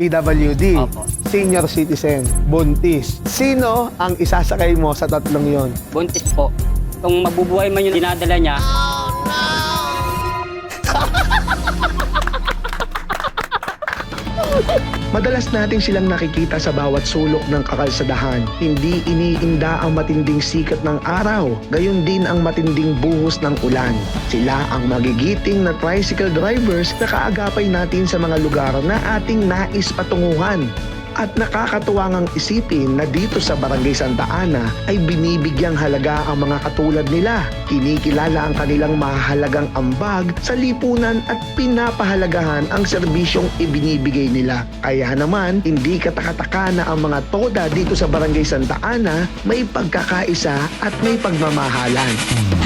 PWD, Opo. senior citizen, buntis. Sino ang isasakay mo sa tatlong yon? Buntis po. Kung mabubuhay man yung dinadala niya, Madalas natin silang nakikita sa bawat sulok ng kakalsadahan. Hindi iniinda ang matinding sikat ng araw, gayon din ang matinding buhos ng ulan. Sila ang magigiting na tricycle drivers na kaagapay natin sa mga lugar na ating nais patunguhan. At nakakatuwangang isipin na dito sa Barangay Santa Ana ay binibigyang halaga ang mga katulad nila. Kinikilala ang kanilang mahalagang ambag sa lipunan at pinapahalagahan ang serbisyong ibinibigay nila. Kaya naman, hindi katakataka na ang mga toda dito sa Barangay Santa Ana may pagkakaisa at may pagmamahalan.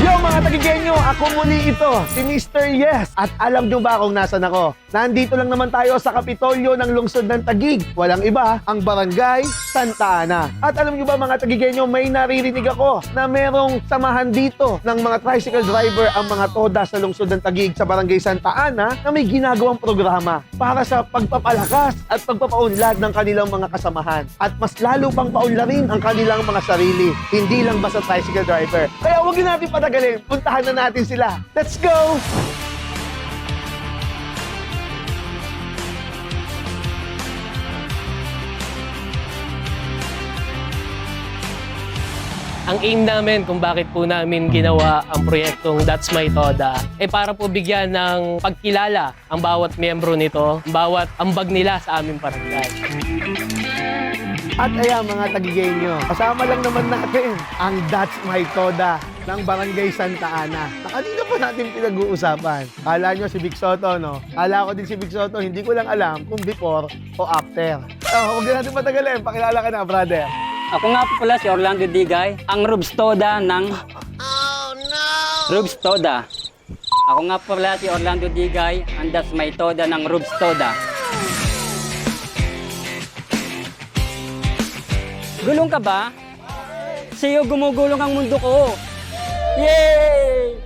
Yo mga tagigenyo, ako muli ito, si Mr. Yes. At alam nyo ba kung nasan ako? Nandito lang naman tayo sa Kapitolyo ng lungsod ng Taguig. Walang iba, ang Barangay Santa Ana. At alam nyo ba mga tagigenyo, may naririnig ako na merong samahan dito ng mga tricycle driver ang mga toda sa lungsod ng Taguig sa Barangay Santa Ana na may ginagawang programa para sa pagpapalakas at pagpapaunlad ng kanilang mga kasamahan. At mas lalo pang paunlarin ang kanilang mga sarili, hindi lang basta tricycle driver. Kaya huwag natin patagalin, puntahan na natin sila. Let's go! Ang aim namin kung bakit po namin ginawa ang proyektong That's My Toda ay para po bigyan ng pagkilala ang bawat miyembro nito, ang bawat ambag nila sa aming barangay. At ayan mga tagigenyo, kasama lang naman natin ang That's My Toda ng Barangay Santa Ana. Na kanina pa natin pinag-uusapan. Kala nyo si Big Soto, no? Kala ko din si Big Soto, hindi ko lang alam kung before o after. So, huwag na natin patagalin, pakilala ka na, brother. ako nga po pala si Orlando Digay, ang Rubs Toda ng... Rubs Toda. Ako nga po pala si Orlando Digay, ang That's My Toda ng Rubs Toda. Gulong ka ba? Sa'yo gumugulong ang mundo ko. Yay!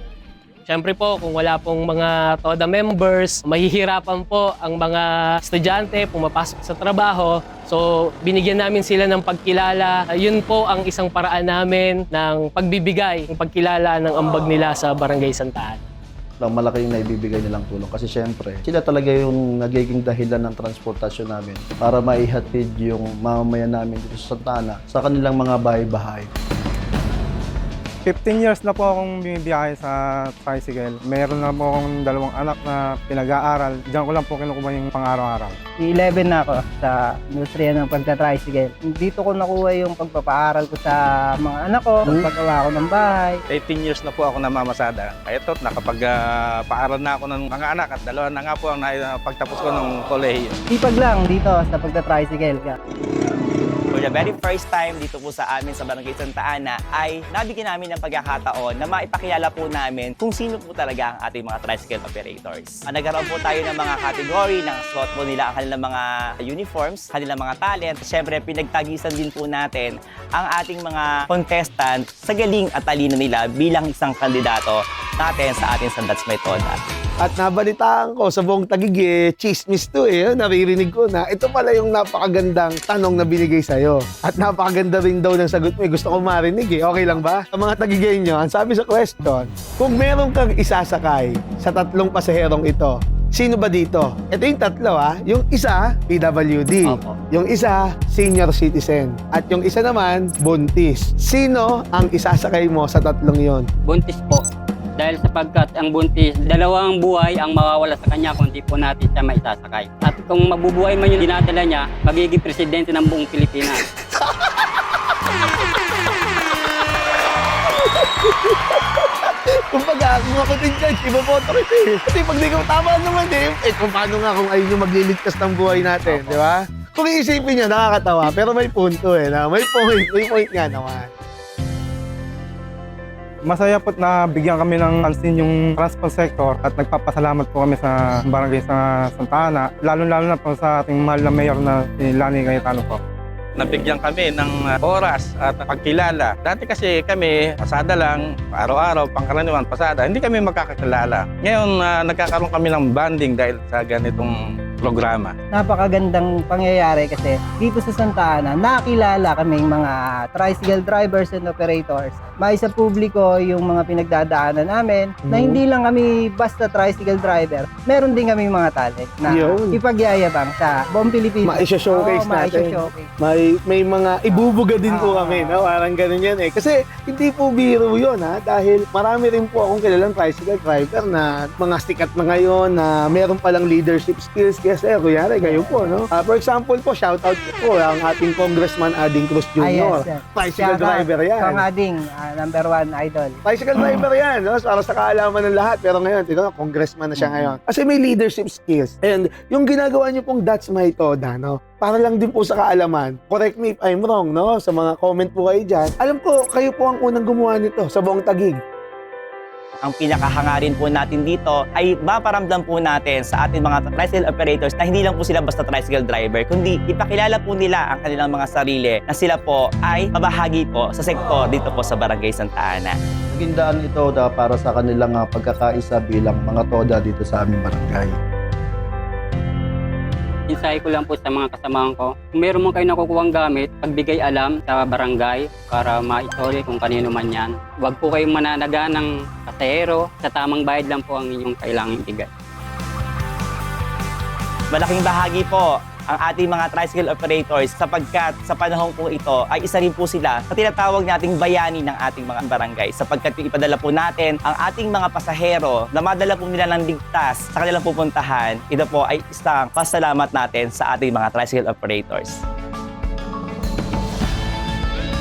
Siyempre po, kung wala pong mga Toda members, mahihirapan po ang mga estudyante pumapasok sa trabaho. So, binigyan namin sila ng pagkilala. Yun po ang isang paraan namin ng pagbibigay, ng pagkilala ng ambag nila sa Barangay Santa Ana. Malaki yung naibibigay nilang tulong kasi syempre, sila talaga yung nagiging dahilan ng transportasyon namin para maihatid yung mamamayan namin dito sa Santa Ana sa kanilang mga bahay-bahay. 15 years na po akong bumibiyahe sa tricycle. Meron na po akong 2 anak na pinag-aaral. Diyan ko lang po kinukuha yung pang-araw-araw. 11 na ako sa industriya ng pagta-tricycle. Dito ko nakuha yung pagpapaaral ko sa mga anak ko, paggawa ko ng bahay. 18 years na po ako namamasada. Ito, nakapag-paaral na ako ng mga anak at 2 na nga po ang pagtapos ko ng kolehiyo. Sipag lang dito sa pagta-tricycle ka. For the very first time dito po sa amin sa Barangay Santa Ana ay nabigyan namin ng pagkakataon na maipakilala po namin kung sino po talaga ang ating mga tricycle operators. Nagkaroon po tayo ng mga category, ng suot po nila ang kanilang mga uniforms, kanilang mga talent. Siyempre, pinagtagisan din po natin ang ating mga contestant sa galing at talino nila bilang isang kandidato natin sa ating sa That's My Toda. At nabalitaan ko sa buong Taguig, chismis to eh. Naririnig ko na ito pala yung napakagandang tanong na binigay sa'yo. At napakaganda rin daw ng sagot mo. Gusto ko marinig eh. Okay lang ba? Sa mga Taguigenyo, ang sabi sa question, kung meron kang isasakay sa 3 pasaherong ito, sino ba dito? Ito yung 3 Yung isa, PWD. Opo. Yung isa, senior citizen. At yung isa naman, buntis. Sino ang isasakay mo sa 3 yon? Buntis po. Dahil sapagkat ang buntis, 2 buhay ang mawawala sa kanya kung di po natin siya maisasakay. At kung mabubuhay man yung dinadala niya, magiging presidente ng buong Pilipinas. Kumbaga, kung ako din dyan, iboboto ko eh. Kasi pag di ko tama naman eh, kung paano nga kung ayun yung magliligtas ng buhay natin, di ba? Kung iisipin niya, nakakatawa, pero may punto eh. Na may point nga naman. Masaya po't na bigyan kami ng pansin yung transport sector at nagpapasalamat po kami sa barangay sa Santa Ana, lalo-lalo na po sa ating mahal na mayor na si Lani Cayetano po. Nabigyan kami ng oras at pagkilala. Dati kasi kami, pasada lang, araw-araw, pangkaraniwan, pasada, hindi kami magkakakilala. Ngayon, nagkakaroon kami ng bonding dahil sa ganitong programa. Napakagandang pangyayari kasi dito sa Santa Ana, nakilala kaming mga tricycle drivers and operators. May sa publiko yung mga pinagdadaanan namin na hindi lang kami basta tricycle driver, meron din kami mga talent na Yun. ipagyayabang sa buong Pilipinas. Ma-showcase Oo, natin. ma-showcase. May mga ibubuga din po kami, no? Parang ganun yan eh. Kasi hindi po biro yun, ha? Dahil marami rin po akong kilalang tricycle driver na mga sikat na ngayon na meron palang leadership skills. Kasi, kuyari, kayo po, no? For example po, shoutout po ang ating Congressman Ading Cruz Jr. Yes. Tricycle Shoutout, driver yan. Kang Ading, number 1 idol. Tricycle driver yan, no? Para sa kaalaman ng lahat. Pero ngayon, tignan, congressman na siya ngayon. Kasi may leadership skills. And yung ginagawa niyo pong That's My Toda, no? Para lang din po sa kaalaman. Correct me if I'm wrong, no? Sa mga comment po kayo dyan. Alam ko, kayo po ang unang gumawa nito sa buong Taguig. Ang pinakahangarin po natin dito ay maparamdam po natin sa ating mga tricycle operators na hindi lang po sila basta tricycle driver, kundi ipakilala po nila ang kanilang mga sarili na sila po ay mabahagi po sa sektor dito po sa Barangay Santa Ana. Naging daan ito para sa kanilang pagkakaisa bilang mga toda dito sa aming barangay. Insahe ko lang po sa mga kasamahan ko. Kung meron mo kayo nakukuhang gamit, pagbigay alam sa barangay para maisoli kung kanino man yan. Huwag po kayong mananaga ng pasahero. Sa tamang bayad lang po ang inyong kailangang ibigay. Malaking bahagi po ang ating mga tricycle operators sapagkat sa panahon po ito ay isa rin po sila sa tinatawag nating bayani ng ating mga barangay sapagkat ipadala po natin ang ating mga pasahero na madala po nila ng ligtas sa kanilang pupuntahan. Ito po ay isang pasalamat natin sa ating mga tricycle operators.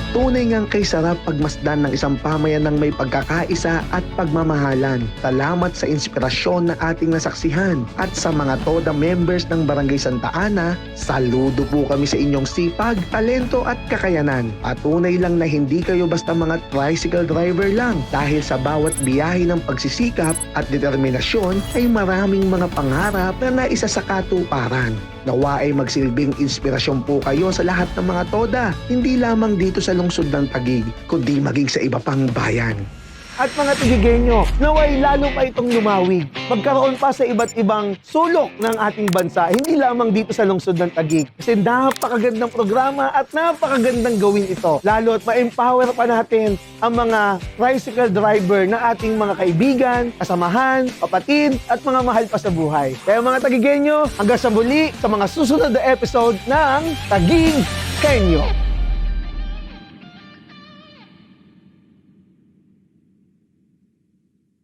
Tunay ngang kay sarap pagmasdan ng isang pamayanang may pagkakaisa at pagmamahalan. Salamat sa inspirasyon na ating nasaksihan at sa mga TODA members ng Barangay Santa Ana, saludo po kami sa inyong sipag, talento at kakayanan. Patunay lang na hindi kayo basta mga tricycle driver lang dahil sa bawat biyahe ng pagsisikap at determinasyon ay maraming mga pangarap na naisa sa katuparan. Nawa ay magsilbing inspirasyon po kayo sa lahat ng mga TODA, hindi lamang dito sa lungsod ng Taguig, kundi maging sa iba pang bayan. At mga Taguigenyo, naway lalo pa itong lumawig. Magkaroon pa sa iba't ibang sulok ng ating bansa, hindi lamang dito sa lungsod ng Taguig. Kasi napakagandang programa at napakagandang gawin ito. Lalo at ma-empower pa natin ang mga tricycle driver na ating mga kaibigan, kasamahan, kapatid, at mga mahal pa sa buhay. Kaya mga Taguigenyo, hanggang sa muli sa mga susunod na episode ng Taguig Kenyo.